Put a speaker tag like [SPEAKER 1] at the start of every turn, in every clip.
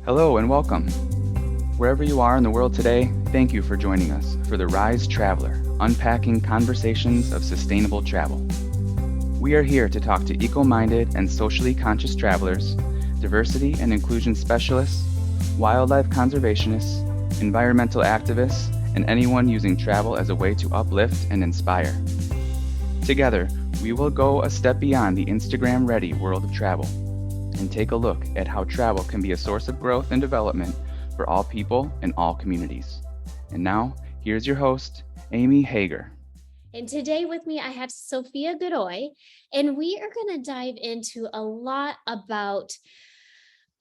[SPEAKER 1] Hello and welcome. Wherever you are in the world today, thank you for joining us for the Rise Traveler, unpacking conversations of sustainable travel. We are here to talk to eco-minded and socially conscious travelers, diversity and inclusion specialists, wildlife conservationists, environmental activists, and anyone using travel as a way to uplift and inspire. Together, we will go a step beyond the Instagram-ready world of travel and take a look at how travel can be a source of growth and development for all people and all communities. And now, here's your host, Amy Hager.
[SPEAKER 2] And today with me, I have Sofia Godoy, and we are going to dive into a lot about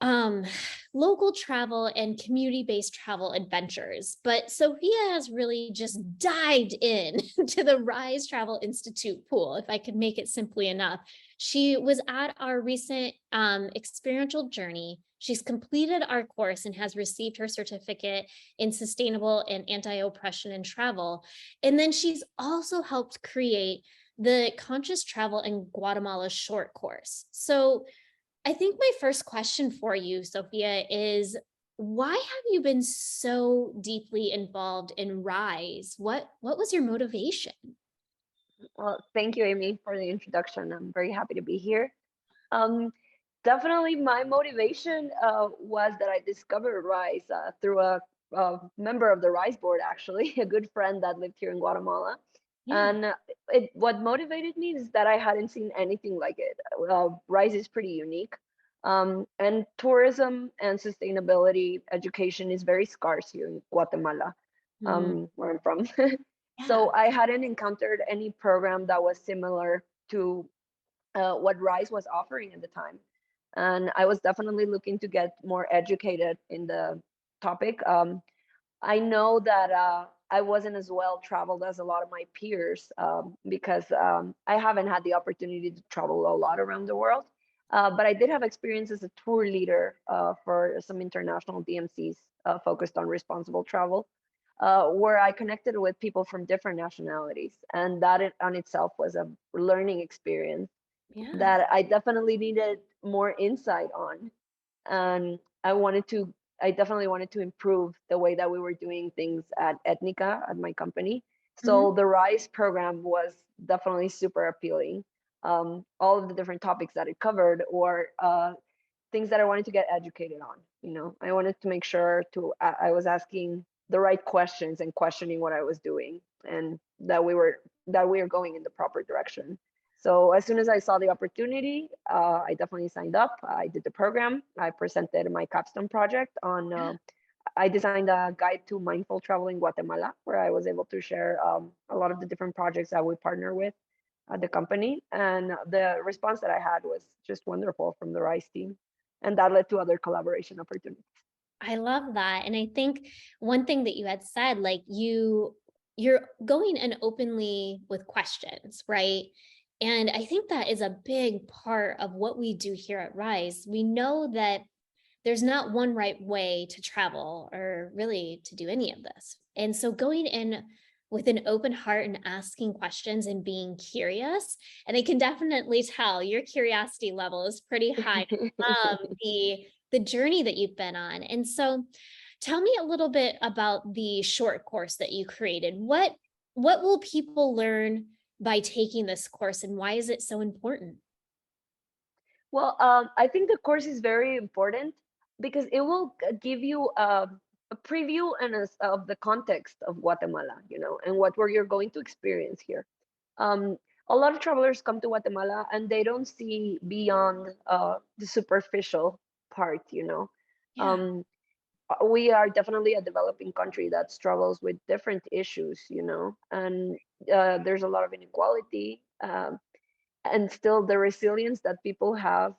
[SPEAKER 2] um, local travel and community-based travel adventures. But Sophia has really just dived in to the Rise Travel Institute pool, if I could make it simply enough. She was at our recent experiential journey. She's completed our course and has received her certificate in sustainable and anti-oppression in travel. And then she's also helped create the Conscious Travel in Guatemala short course. So I think my first question for you, Sophia, is why have you been so deeply involved in Rise? What was your motivation?
[SPEAKER 3] Well, thank you, Amy, for the introduction. I'm very happy to be here. Um, Definitely, my motivation was that I discovered Rise through a member of the Rise board, actually, a good friend that lived here in Guatemala.
[SPEAKER 2] Yeah.
[SPEAKER 3] And what motivated me is that I hadn't seen anything like it. Rise is pretty unique. And tourism and sustainability education is very scarce here in Guatemala,
[SPEAKER 2] Mm,
[SPEAKER 3] where I'm from.
[SPEAKER 2] yeah.
[SPEAKER 3] So I hadn't encountered any program that was similar to what Rise was offering at the time. And I was definitely looking to get more educated in the topic. I know that I wasn't as well traveled as a lot of my peers because I haven't had the opportunity to travel a lot around the world. But I did have experience as a tour leader for some international DMCs focused on responsible travel, where I connected with people from different nationalities. And that on itself was a learning experience
[SPEAKER 2] Yeah.
[SPEAKER 3] that I definitely needed more insight on. And I definitely wanted to improve the way that we were doing things at Etnica, at my company.
[SPEAKER 2] Mhm.
[SPEAKER 3] So the RISE program was definitely super appealing. All of the different topics that it covered or things that I wanted to get educated on. I wanted to make sure I was asking the right questions and questioning what I was doing, and that we are going in the proper direction. So as soon as I saw the opportunity, I definitely signed up. I did the program. I presented my capstone project on.
[SPEAKER 2] Yeah.
[SPEAKER 3] I designed a guide to mindful travel in Guatemala, where I was able to share a lot of the different projects that we partner with at the company. And the response that I had was just wonderful from the RISE team. And that led to other collaboration opportunities.
[SPEAKER 2] I love that. And I think one thing that you had said, like you're going in openly with questions, right? And I think that is a big part of what we do here at Rise. We know that there's not one right way to travel or really to do any of this. And so going in with an open heart and asking questions and being curious, and I can definitely tell your curiosity level is pretty high. The journey that you've been on. And so tell me a little bit about the short course that you created. What will people learn by taking this course and why is it so important?
[SPEAKER 3] Well, I think the course is very important because it will give you a preview of the context of Guatemala, and what you're going to experience here. Um, a lot of travelers come to Guatemala and they don't see beyond the superficial part.
[SPEAKER 2] Yeah.
[SPEAKER 3] Um, we are definitely a developing country that struggles with different issues, and there's a lot of inequality. And still the resilience that people have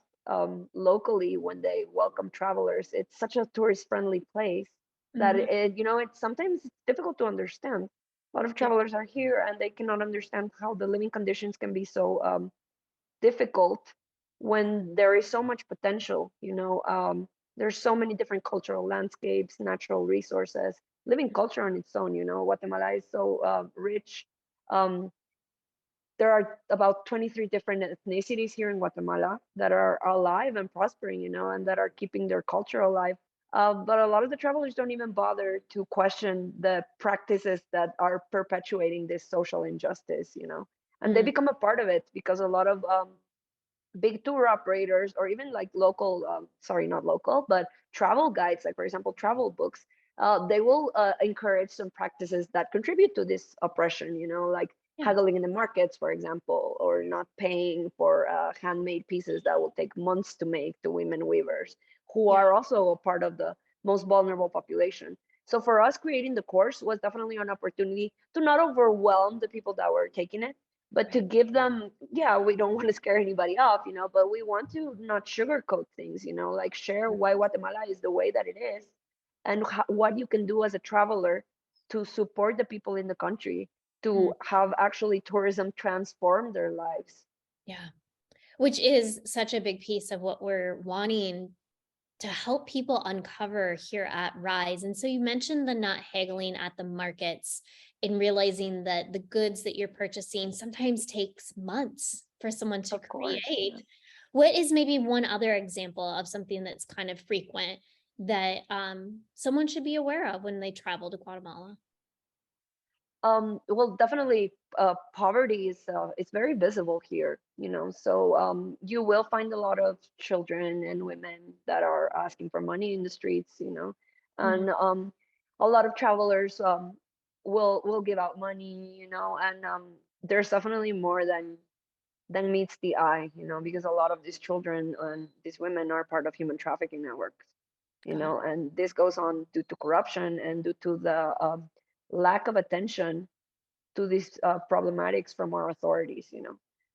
[SPEAKER 3] locally when they welcome travelers. It's such a tourist friendly place that
[SPEAKER 2] Mhm.
[SPEAKER 3] it's sometimes it's difficult to understand. A lot of
[SPEAKER 2] Yeah.
[SPEAKER 3] travelers are here and they cannot understand how the living conditions can be so difficult when there is so much potential. There's so many different cultural landscapes, natural resources, living culture on its own. Guatemala is so rich. um, there are about 23 different ethnicities here in Guatemala that are alive and prospering, and that are keeping their culture alive. But a lot of the travelers don't even bother to question the practices that are perpetuating this social injustice, and they
[SPEAKER 2] Mm,
[SPEAKER 3] become a part of it because a lot of big tour operators or even like local, sorry, not local, but travel guides, like for example, travel books, they will encourage some practices that contribute to this oppression, like
[SPEAKER 2] yeah.
[SPEAKER 3] haggling in the markets, for example, or not paying for handmade pieces that will take months to make to women weavers, who
[SPEAKER 2] Yeah.
[SPEAKER 3] are also a part of the most vulnerable population. So for us, creating the course was definitely an opportunity to not overwhelm the people that were taking it, but to
[SPEAKER 2] Right.
[SPEAKER 3] give them, yeah, we don't want to scare anybody off, but we want to not sugarcoat things, like share why Guatemala is the way that it is, and what you can do as a traveler to support the people in the country
[SPEAKER 2] Mm,
[SPEAKER 3] to have actually tourism transform their lives.
[SPEAKER 2] yeah. Which is such a big piece of what we're wanting to help people uncover here at Rise. And so you mentioned the not haggling at the markets and realizing that the goods that you're purchasing sometimes takes months for someone to
[SPEAKER 3] Of course, yeah.
[SPEAKER 2] create. What is maybe one other example of something that's kind of frequent that someone should be aware of when they travel to Guatemala?
[SPEAKER 3] Well, definitely, poverty is it's very visible here, So you will find a lot of children and women that are asking for money in the streets,
[SPEAKER 2] Mhm.
[SPEAKER 3] and a lot of travelers will give out money, and there's definitely more than meets the eye, because a lot of these children and these women are part of human trafficking networks,
[SPEAKER 2] Got it.
[SPEAKER 3] and this goes on due to corruption and due to the lack of attention to these problematics from our authorities,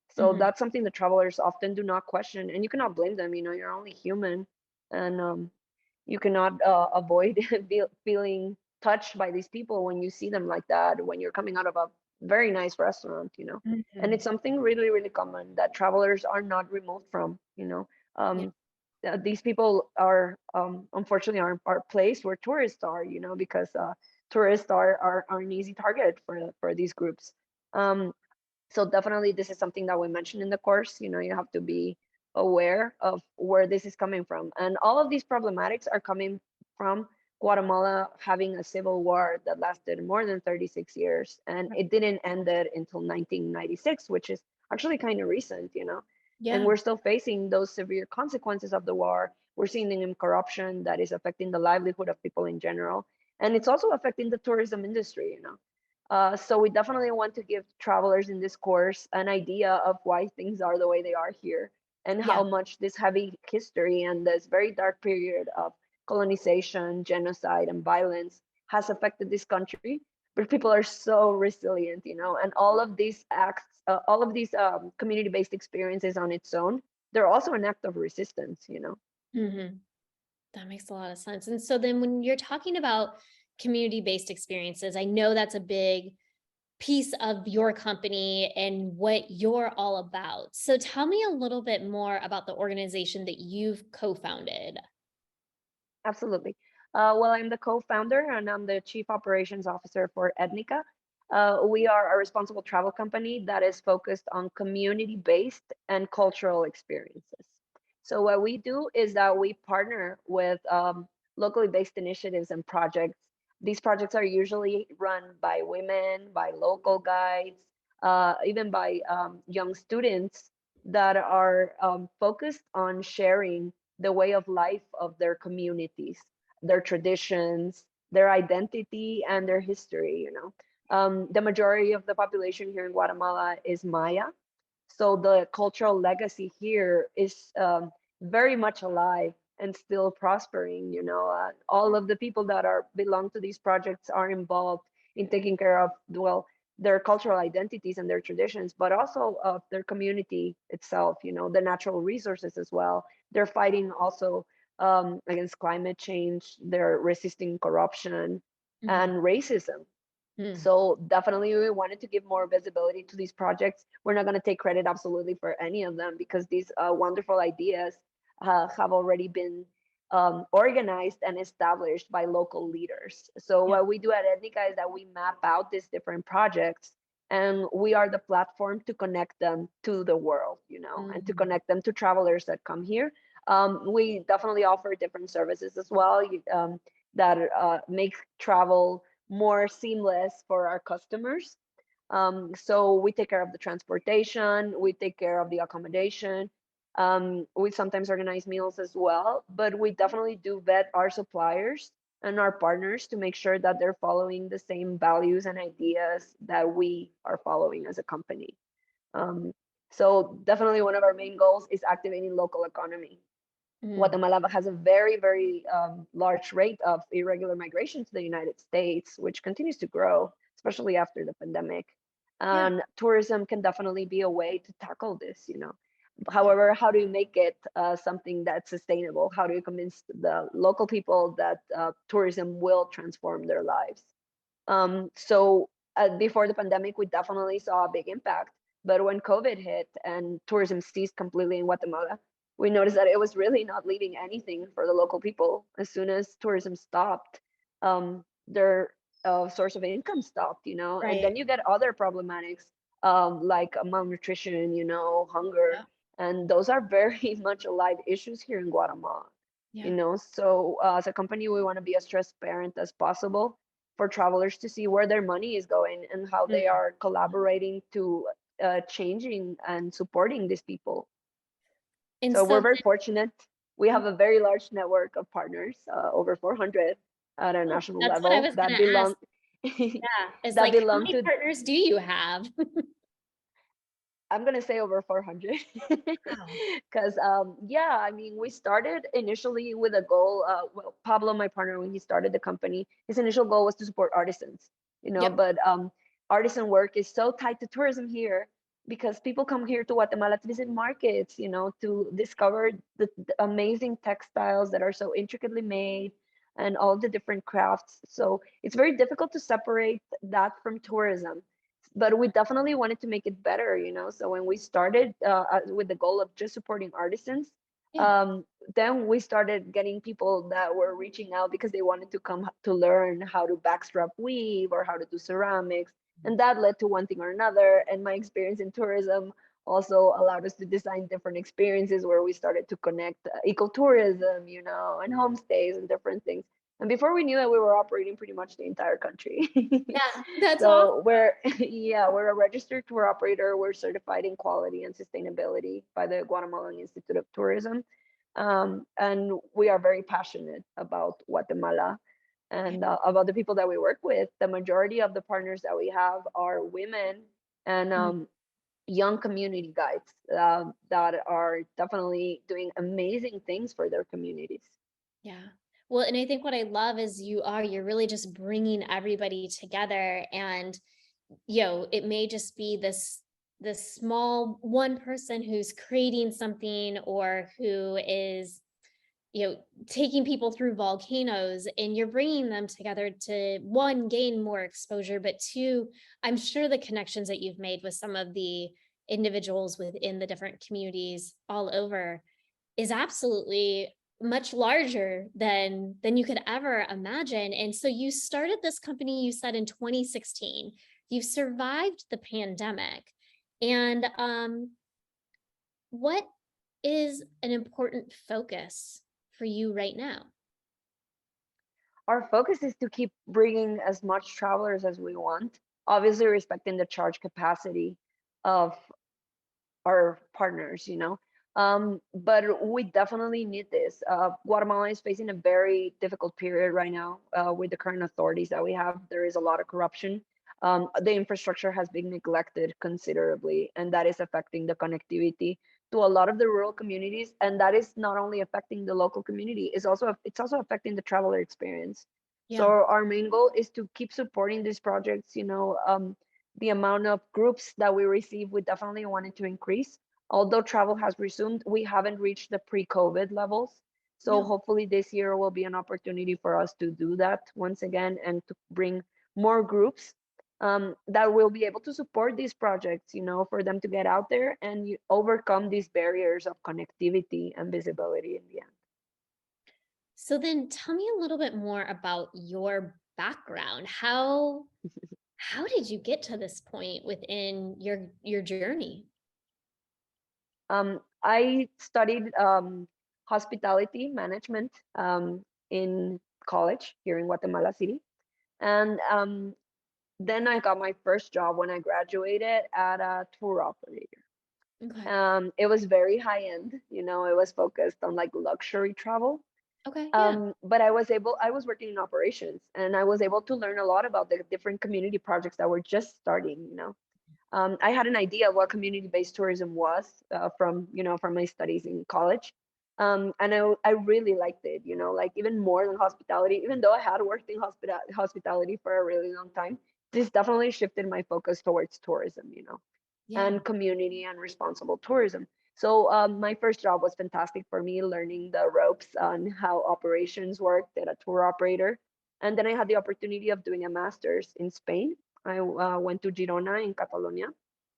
[SPEAKER 3] So
[SPEAKER 2] Mhm.
[SPEAKER 3] that's something that travelers often do not question, and you cannot blame them. You're only human, and you cannot avoid feeling touched by these people when you see them like that, when you're coming out of a very nice restaurant, And
[SPEAKER 2] Mhm.
[SPEAKER 3] it's something really, really common that travelers are not removed from,
[SPEAKER 2] Yeah.
[SPEAKER 3] Um, these people are unfortunately are placed where tourists are, because tourists are an easy target for these groups. Um, so definitely this is something that we mentioned in the course. You have to be aware of where this is coming from, and all of these problematics are coming from Guatemala having a civil war that lasted more than 36 years, and
[SPEAKER 2] Right.
[SPEAKER 3] it didn't end it until 1996, which is actually kind of recent, and
[SPEAKER 2] Yeah.
[SPEAKER 3] we're still facing those severe consequences of the war. We're seeing in corruption that is affecting the livelihood of people in general, and it's also affecting the tourism industry, so we definitely want to give travelers in this course an idea of why things are the way they are here, and
[SPEAKER 2] Yeah.
[SPEAKER 3] how much this heavy history and this very dark period of colonization, genocide, and violence has affected this country. But people are so resilient, and all of these acts, all of these community-based experiences on its own, they're also an act of resistance,
[SPEAKER 2] Mhm. That makes a lot of sense. And so then when you're talking about community-based experiences, I know that's a big piece of your company and what you're all about. So tell me a little bit more about the organization that you've co-founded.
[SPEAKER 3] Absolutely. Well, I'm the co-founder and I'm the chief operations officer for Etnica. We are a responsible travel company that is focused on community-based and cultural experiences. So what we do is that we partner with locally based initiatives and projects. These projects are usually run by women, by local guides, even by young students that are focused on sharing the way of life of their communities, their traditions, their identity, and their history. The majority of the population here in Guatemala is Maya, so the cultural legacy here is very much alive and still prospering. All of the people that are belong to these projects are involved in taking care of, well, their cultural identities and their traditions, but also of their community itself. The natural resources as well. They're fighting also against climate change. They're resisting corruption
[SPEAKER 2] Mhm.
[SPEAKER 3] and racism.
[SPEAKER 2] Mm.
[SPEAKER 3] So definitely we wanted to give more visibility to these projects. We're not going to take credit absolutely for any of them because these wonderful ideas have already been organized and established by local leaders. So
[SPEAKER 2] Yeah.
[SPEAKER 3] what we do at Etnica is that we map out these different projects and we are the platform to connect them to the world, and to
[SPEAKER 2] Mhm.
[SPEAKER 3] connect them to travelers that come here, We definitely offer different services as well, that make travel more seamless for our customers. So we take care of the transportation, we take care of the accommodation. We sometimes organize meals as well, but we definitely do vet our suppliers and our partners to make sure that they're following the same values and ideas that we are following as a company. Um, so definitely one of our main goals is activating local economy.
[SPEAKER 2] Mm,
[SPEAKER 3] Guatemala has a very, very large rate of irregular migration to the United States, which continues to grow, especially after the pandemic.
[SPEAKER 2] yeah.
[SPEAKER 3] And tourism can definitely be a way to tackle this, you know.
[SPEAKER 2] Yeah.
[SPEAKER 3] However, how do you make it something that's sustainable? How do you convince the local people that tourism will transform their lives? So before the pandemic, we definitely saw a big impact. But when COVID hit and tourism ceased completely in Guatemala, we noticed that it was really not leaving anything for the local people. As soon as tourism stopped, their source of income stopped, you know, and
[SPEAKER 2] Right.
[SPEAKER 3] then you get other problematics, like malnutrition, you know, hunger.
[SPEAKER 2] Yeah.
[SPEAKER 3] And those are very much alive issues here in Guatemala, you
[SPEAKER 2] Yeah.
[SPEAKER 3] know. So as a company, we want to be as transparent as possible for travelers to see where their money is going and how
[SPEAKER 2] Mm.
[SPEAKER 3] they are collaborating to changing and supporting these people.
[SPEAKER 2] And
[SPEAKER 3] So
[SPEAKER 2] so
[SPEAKER 3] we're very fortunate. We have a very large network of partners, over 400 at a national
[SPEAKER 2] that's what I
[SPEAKER 3] level
[SPEAKER 2] was
[SPEAKER 3] that
[SPEAKER 2] gonna ask.
[SPEAKER 3] belong
[SPEAKER 2] Yeah. It's
[SPEAKER 3] that
[SPEAKER 2] like, how
[SPEAKER 3] belong
[SPEAKER 2] many
[SPEAKER 3] to,
[SPEAKER 2] partners do you have?
[SPEAKER 3] I'm gonna say over 400,
[SPEAKER 2] Wow.
[SPEAKER 3] because yeah, I mean, we started initially with a goal. Well, Pablo, my partner, when he started the company, his initial goal was to support artisans, you know.
[SPEAKER 2] Yep.
[SPEAKER 3] But artisan work is so tied to tourism here because people come here to Guatemala to visit markets, you know, to discover the amazing textiles that are so intricately made and all the different crafts. So it's very difficult to separate that from tourism, but we definitely wanted to make it better, you know. So when we started with the goal of just supporting artisans,
[SPEAKER 2] Yeah.
[SPEAKER 3] um, then we started getting people that were reaching out because they wanted to come to learn how to backstrap weave or how to do ceramics, and that led to one thing or another. And my experience in tourism also allowed us to design different experiences where we started to connect ecotourism, you know, and homestays and different things. And before we knew it, we were operating pretty much the entire country.
[SPEAKER 2] Yeah. That's awesome.
[SPEAKER 3] So we're yeah, we're a registered tour operator. We're certified in quality and sustainability by the Guatemalan Institute of Tourism. And we are very passionate about Guatemala
[SPEAKER 2] Yeah.
[SPEAKER 3] and about the people that we work with. The majority of the partners that we have are women and
[SPEAKER 2] Mm,
[SPEAKER 3] young community guides that are definitely doing amazing things for their communities.
[SPEAKER 2] yeah. Well, and I think what I love is you're really just bringing everybody together, and it may just be this small one person who's creating something, or who is taking people through volcanoes, and you're bringing them together to, one, gain more exposure, but two, I'm sure the connections that you've made with some of the individuals within the different communities all over is absolutely much larger than you could ever imagine. And so you started this company, you said, in 2016. You've survived the pandemic. And what is an important focus for you right now?
[SPEAKER 3] Our focus is to keep bringing as much travelers as we want, obviously respecting the charge capacity of our partners, you know. But we definitely need this. Guatemala is facing a very difficult period right now with the current authorities that we have. There is a lot of corruption. The infrastructure has been neglected considerably, and that is affecting the connectivity to a lot of the rural communities. And that is not only affecting the local community; it's also affecting the traveler experience. So
[SPEAKER 2] Yeah.
[SPEAKER 3] our main goal is to keep supporting these projects. You know, the amount of groups that we receive, we definitely wanted to increase. Although travel has resumed, we haven't reached the pre-COVID levels. So
[SPEAKER 2] Yeah.
[SPEAKER 3] hopefully this year will be an opportunity for us to do that once again and to bring more groups that will be able to support these projects, you know, for them to get out there and overcome these barriers of connectivity and visibility in the end.
[SPEAKER 2] So then tell me a little bit more about your background. How did you get to this point within your journey?
[SPEAKER 3] I studied hospitality management in college here in Guatemala City. And then I got my first job when I graduated at a tour operator.
[SPEAKER 2] Okay.
[SPEAKER 3] It was very high end, it was focused on like luxury travel.
[SPEAKER 2] Okay. Yeah.
[SPEAKER 3] But I was working in operations, and I was able to learn a lot about the different community projects that were just starting. I had an idea of what community-based tourism was from my studies in college. And I really liked it, like even more than hospitality, even though I had worked in hospitality for a really long time, this definitely shifted my focus towards tourism,
[SPEAKER 2] Yeah.
[SPEAKER 3] and community and responsible tourism. So my first job was fantastic for me, learning the ropes on how operations worked at a tour operator. And then I had the opportunity of doing a master's in Spain. I went to Girona in Catalonia,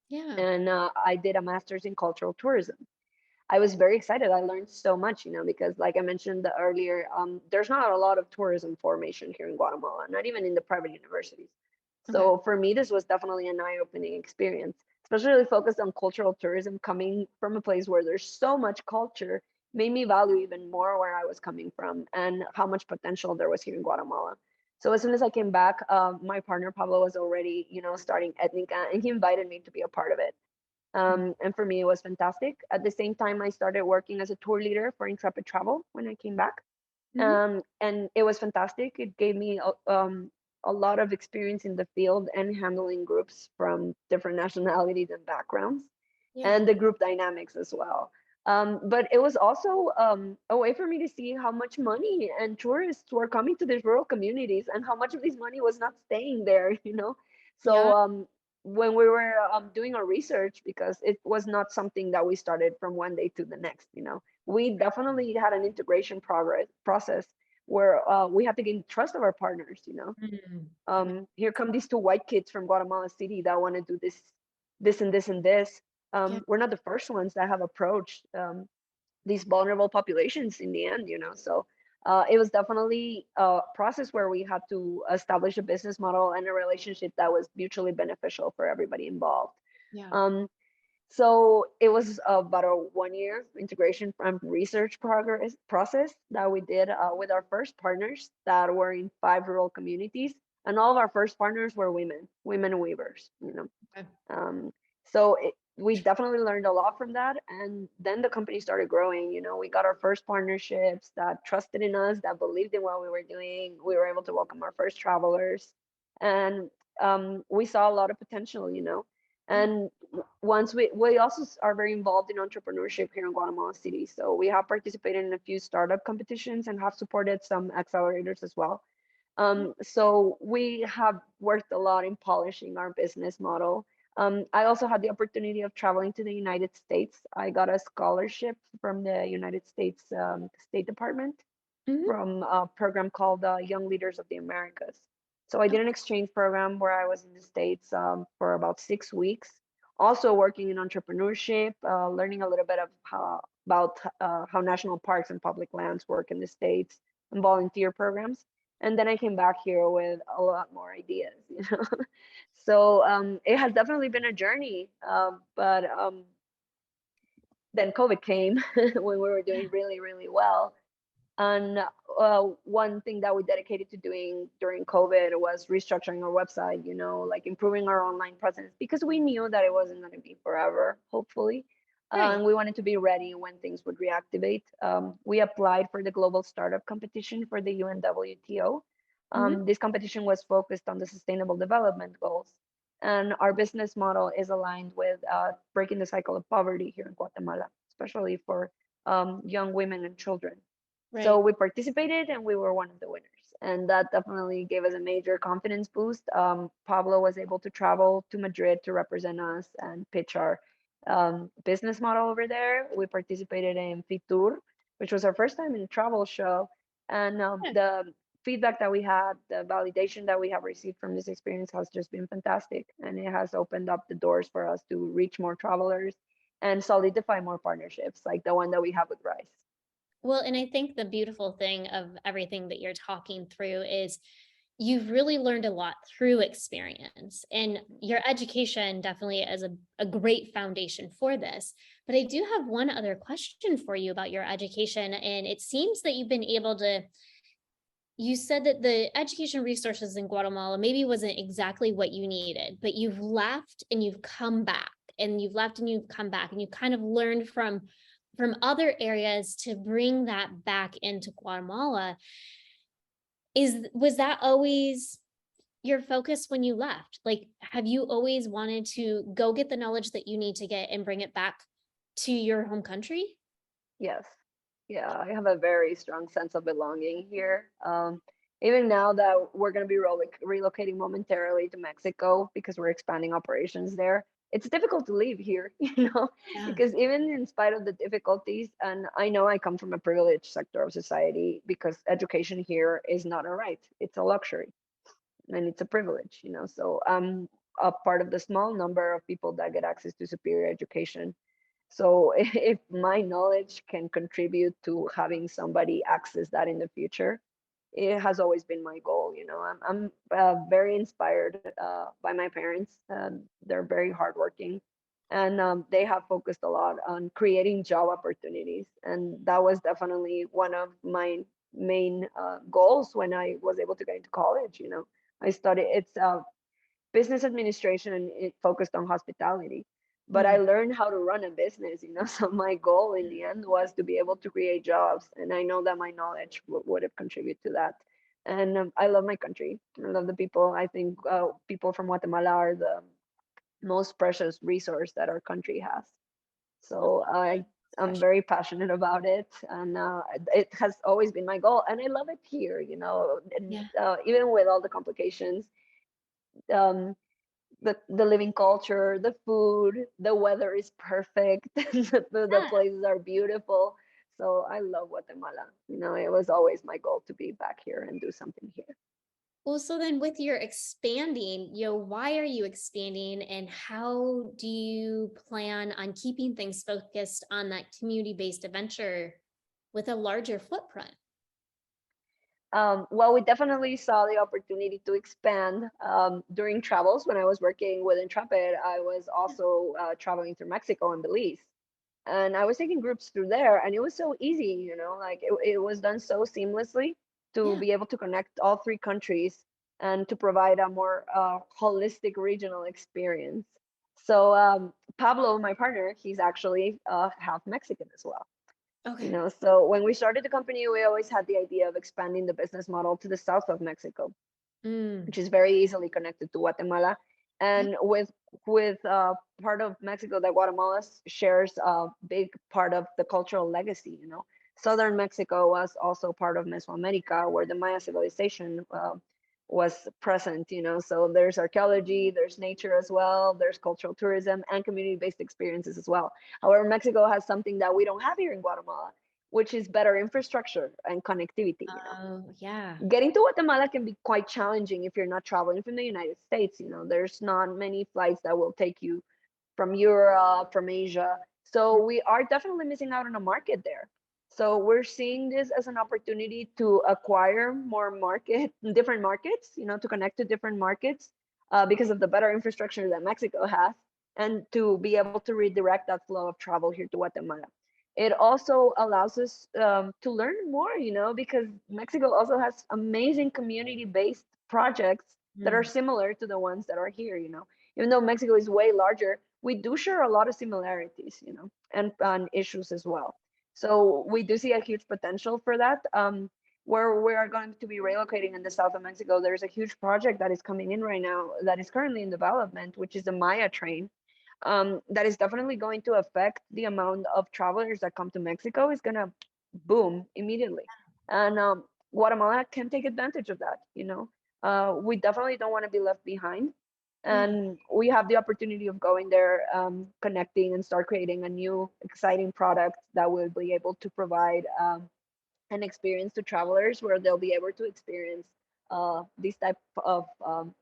[SPEAKER 2] Yeah.
[SPEAKER 3] and I did a master's in cultural tourism. I was very excited. I learned so much, because like I mentioned earlier, there's not a lot of tourism formation here in Guatemala, not even in the private universities.
[SPEAKER 2] Okay.
[SPEAKER 3] So for me, this was definitely an eye-opening experience, especially focused on cultural tourism. Coming from a place where there's so much culture made me value even more where I was coming from and how much potential there was here in Guatemala. So as soon as I came back, my partner Pablo was already, starting Etnica, and he invited me to be a part of it. And for me, it was fantastic. At the same time, I started working as a tour leader for Intrepid Travel when I came back.
[SPEAKER 2] Mm-hmm.
[SPEAKER 3] And it was fantastic. It gave me a lot of experience in the field and handling groups from different nationalities and backgrounds,
[SPEAKER 2] Yeah.
[SPEAKER 3] and the group dynamics as well. But it was also a way for me to see how much money and tourists were coming to these rural communities and how much of this money was not staying there. So
[SPEAKER 2] Yeah.
[SPEAKER 3] when we were doing our research, because it was not something that we started from one day to the next, we definitely had an integration progress process where we had to gain trust of our partners.
[SPEAKER 2] Mm.
[SPEAKER 3] Here come these two white kids from Guatemala City that want to do this and this and this.
[SPEAKER 2] Yeah.
[SPEAKER 3] We're not the first ones that have approached these vulnerable populations in the end. So it was definitely a process where we had to establish a business model and a relationship that was mutually beneficial for everybody involved.
[SPEAKER 2] Yeah.
[SPEAKER 3] Um, so it was about a 1 year integration from research progress process that we did with our first partners that were in 5 rural communities, and all of our first partners were women weavers.
[SPEAKER 2] Okay.
[SPEAKER 3] So we definitely learned a lot from that, and then the company started growing. We got our first partnerships that trusted in us, that believed in what we were doing. We were able to welcome our first travelers, and we saw a lot of potential.
[SPEAKER 2] Yeah.
[SPEAKER 3] And once we also are very involved in entrepreneurship here in Guatemala City. So we have participated in a few startup competitions and have supported some accelerators as well. So we have worked a lot in polishing our business model. I also had the opportunity of traveling to the United States. I got a scholarship from the United States State Department
[SPEAKER 2] Mm-hmm.
[SPEAKER 3] from a program called Young Leaders of the Americas. So I did an exchange program where I was in the States for about 6 weeks, also working in entrepreneurship, learning a little bit of how national parks and public lands work in the States, and volunteer programs. And then I came back here with a lot more ideas. So it has definitely been a journey, but then COVID came when we were doing really, really well. And one thing that we dedicated to doing during COVID was restructuring our website, like improving our online presence, because we knew that it wasn't going to be forever, hopefully.
[SPEAKER 2] Right.
[SPEAKER 3] And we wanted to be ready when things would reactivate. We applied for the global startup competition for the UNWTO.
[SPEAKER 2] Mm-hmm.
[SPEAKER 3] This competition was focused on the sustainable development goals. And our business model is aligned with breaking the cycle of poverty here in Guatemala, especially for young women and children. So
[SPEAKER 2] Right.
[SPEAKER 3] we participated and we were one of the winners. And that definitely gave us a major confidence boost. Pablo was able to travel to Madrid to represent us and pitch our business model over there. We participated in Fitur, which was our first time in a travel show. And
[SPEAKER 2] Yeah.
[SPEAKER 3] the feedback that we had, the validation that we have received from this experience has just been fantastic. And it has opened up the doors for us to reach more travelers and solidify more partnerships like the one that we have with Rice.
[SPEAKER 2] Well, and I think the beautiful thing of everything that you're talking through is you've really learned a lot through experience, and your education definitely is a great foundation for this. But I do have one other question for you about your education. And it seems that you've been able to, you said that the education resources in Guatemala maybe wasn't exactly what you needed, but you've left and you've come back, and you've left and you've come back, and you kind of learned from other areas to bring that back into Guatemala. Was that always your focus when you left? Like, have you always wanted to go get the knowledge that you need to get and bring it back to your home country?
[SPEAKER 3] Yes. Yeah, I have a very strong sense of belonging here. Even now that we're going to be relocating momentarily to Mexico because we're expanding operations there, it's difficult to leave here,
[SPEAKER 2] Yeah.
[SPEAKER 3] because even in spite of the difficulties, and I know I come from a privileged sector of society because education here is not a right, it's a luxury and it's a privilege, So I'm a part of the small number of people that get access to superior education. So if my knowledge can contribute to having somebody access that in the future, it has always been my goal. I'm very inspired by my parents. They're very hardworking, and they have focused a lot on creating job opportunities. And that was definitely one of my main goals when I was able to get into college. I studied it's business administration, and it focused on hospitality. But I
[SPEAKER 2] Mm.
[SPEAKER 3] learned how to run a business. So my goal in the end was to be able to create jobs, and I know that my knowledge would have contributed to that. And I love my country. I love the people. I think people from Guatemala are the most precious resource that our country has. So I'm very passionate about it, and it has always been my goal, and I love it here. And,
[SPEAKER 2] Yeah.
[SPEAKER 3] even with all the complications. Um, the living culture, the food, the weather is perfect, the
[SPEAKER 2] Yeah.
[SPEAKER 3] places are beautiful. So I love Guatemala. It was always my goal to be back here and do something here.
[SPEAKER 2] Well, so then with your expanding, why are you expanding, and how do you plan on keeping things focused on that community-based adventure with a larger footprint?
[SPEAKER 3] Well, we definitely saw the opportunity to expand during travels. When I was working with Intrepid, I was also traveling through Mexico and Belize. And I was taking groups through there, and it was so easy, like it was done so seamlessly to
[SPEAKER 2] Yeah.
[SPEAKER 3] be able to connect all three countries and to provide a more holistic regional experience. So Pablo, my partner, he's actually half Mexican as well.
[SPEAKER 2] Okay.
[SPEAKER 3] So when we started the company, we always had the idea of expanding the business model to the south of Mexico,
[SPEAKER 2] Mm.
[SPEAKER 3] which is very easily connected to Guatemala.
[SPEAKER 2] Yeah.
[SPEAKER 3] And with part of Mexico that Guatemala shares a big part of the cultural legacy. Southern Mexico was also part of Mesoamerica, where the Maya civilization was present. So there's archaeology, there's nature as well, there's cultural tourism and community-based experiences as well. However, Mexico has something that we don't have here in Guatemala, which is better infrastructure and connectivity.
[SPEAKER 2] Oh, yeah.
[SPEAKER 3] Getting to Guatemala can be quite challenging if you're not traveling from the United States. There's not many flights that will take you from Europe, from Asia. So we are definitely missing out on a market there. So we're seeing this as an opportunity to acquire more different markets, to connect to different markets because of the better infrastructure that Mexico has, and to be able to redirect that flow of travel here to Guatemala. It also allows us to learn more, because Mexico also has amazing community-based projects that are
[SPEAKER 2] Mm.
[SPEAKER 3] similar to the ones that are here. Even though Mexico is way larger, we do share a lot of similarities, and issues as well. So we do see a huge potential for that. Where we are going to be relocating in the south of Mexico, there's a huge project that is coming in right now that is currently in development, which is the Maya train. That is definitely going to affect the amount of travelers that come to Mexico. Is going to boom immediately. And Guatemala can take advantage of that. We definitely don't want to be left behind.
[SPEAKER 2] Mm.
[SPEAKER 3] And we have the opportunity of going there, connecting and start creating a new exciting product that will be able to provide an experience to travelers where they'll be able to experience these type of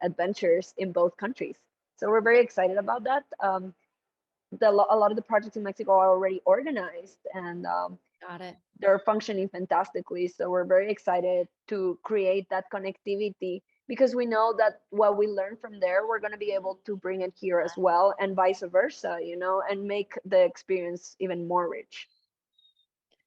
[SPEAKER 3] adventures in both countries. So we're very excited about that. A lot of the projects in Mexico are already organized, and
[SPEAKER 2] Got it.
[SPEAKER 3] they're functioning fantastically. So we're very excited to create that connectivity, because we know that what we learn from there, we're going to be able to bring it here as well, and vice versa, and make the experience even more rich.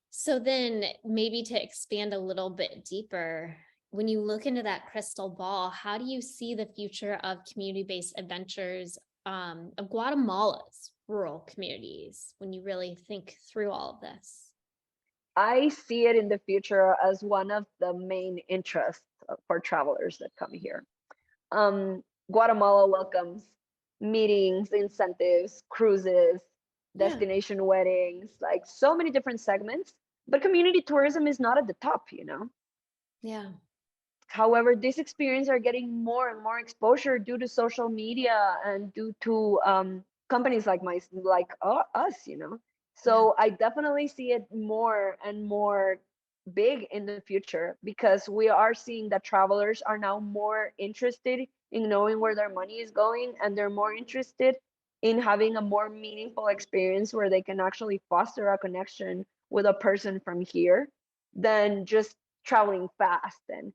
[SPEAKER 2] So then maybe to expand a little bit deeper, when you look into that crystal ball, how do you see the future of community-based adventures of Guatemala's rural communities when you really think through all of this?
[SPEAKER 3] I see it in the future as one of the main interests for travelers that come here. Guatemala welcomes meetings, incentives, cruises,
[SPEAKER 2] Yeah.
[SPEAKER 3] destination weddings, like so many different segments. But community tourism is not at the top.
[SPEAKER 2] Yeah.
[SPEAKER 3] However, these experiences are getting more and more exposure due to social media and due to companies like us.
[SPEAKER 2] Yeah.
[SPEAKER 3] So I definitely see it more and more big in the future, because we are seeing that travelers are now more interested in knowing where their money is going, and they're more interested in having a more meaningful experience where they can actually foster a connection with a person from here than just traveling fast and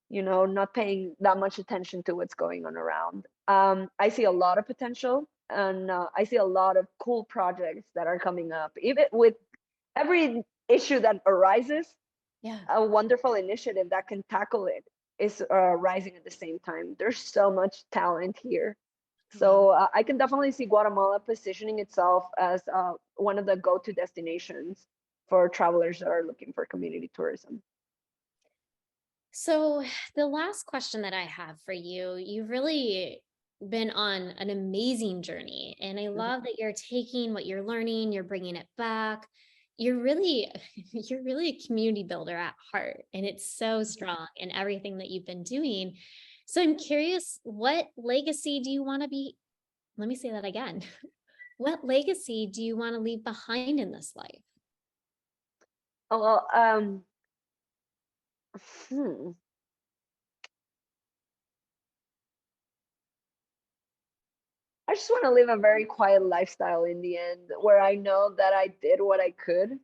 [SPEAKER 3] not paying that much attention to what's going on around. I see a lot of potential, and I see a lot of cool projects that are coming up. Even with every issue that arises,
[SPEAKER 2] Yeah.
[SPEAKER 3] a wonderful initiative that can tackle it is rising at the same time. There's so much talent here. So I can definitely see Guatemala positioning itself as one of the go-to destinations for travelers that are looking for community tourism.
[SPEAKER 2] So the last question that I have for you, you've really been on an amazing journey, and I love that you're taking what you're learning, you're bringing it back. You're really you're really a community builder at heart, and it's so strong in everything that you've been doing. So I'm curious, what legacy do you want to be? Let me say that again. What legacy do you want to leave behind in this life?
[SPEAKER 3] Oh, well, hmm. I just want to live a very quiet lifestyle in the end, where I know that I did what I could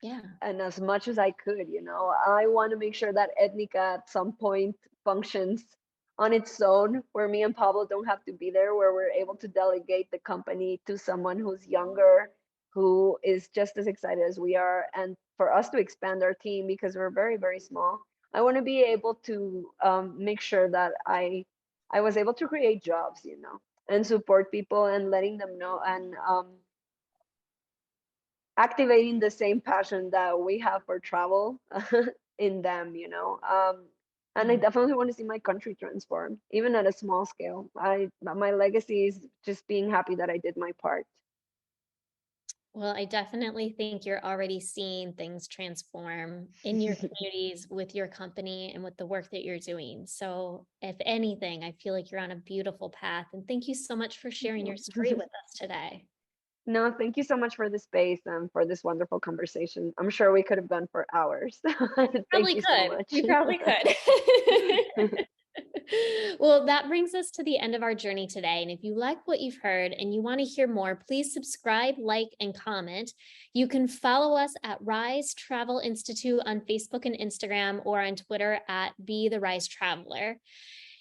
[SPEAKER 2] Yeah.
[SPEAKER 3] and as much as I could. I want to make sure that Etnica at some point functions on its own, where me and Pablo don't have to be there, where we're able to delegate the company to someone who's younger, who is just as excited as we are, and for us to expand our team, because we're very, very small. I want to be able to make sure that I was able to create jobs, and support people and letting them know, and activating the same passion that we have for travel in them. And I
[SPEAKER 2] Mhm.
[SPEAKER 3] definitely want to see my country transform, even at a small scale. My legacy is just being happy that I did my part.
[SPEAKER 2] Well, I definitely think you're already seeing things transform in your communities with your company and with the work that you're doing. So, if anything, I feel like you're on a beautiful path. And thank you so much for sharing your story with us today.
[SPEAKER 3] No, thank you so much for the space and for this wonderful conversation. I'm sure we could have gone for hours. Thank
[SPEAKER 2] Probably
[SPEAKER 3] you so
[SPEAKER 2] could.
[SPEAKER 3] much.
[SPEAKER 2] We probably could. Well, that brings us to the end of our journey today. And if you like what you've heard and you want to hear more, please subscribe, like, and comment. You can follow us at Rise Travel Institute on Facebook and Instagram, or on Twitter at Be the Rise Traveler.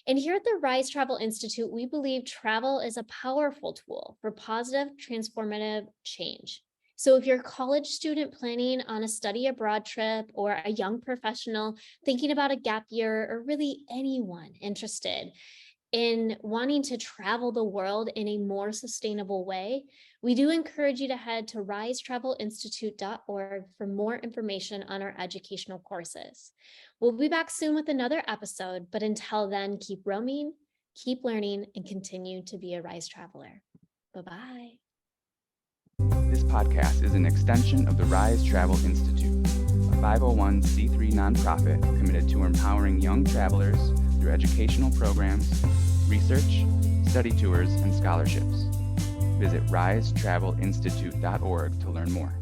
[SPEAKER 2] And here at the Rise Travel Institute, we believe travel is a powerful tool for positive, transformative change. So if you're a college student planning on a study abroad trip, or a young professional thinking about a gap year, or really anyone interested in wanting to travel the world in a more sustainable way, we do encourage you to head to risetravelinstitute.org for more information on our educational courses. We'll be back soon with another episode, but until then, keep roaming, keep learning, and continue to be a Rise Traveler. Bye-bye.
[SPEAKER 1] This podcast is an extension of the Rise Travel Institute, a 501c3 nonprofit committed to empowering young travelers through educational programs, research, study tours, and scholarships. Visit risetravelinstitute.org to learn more.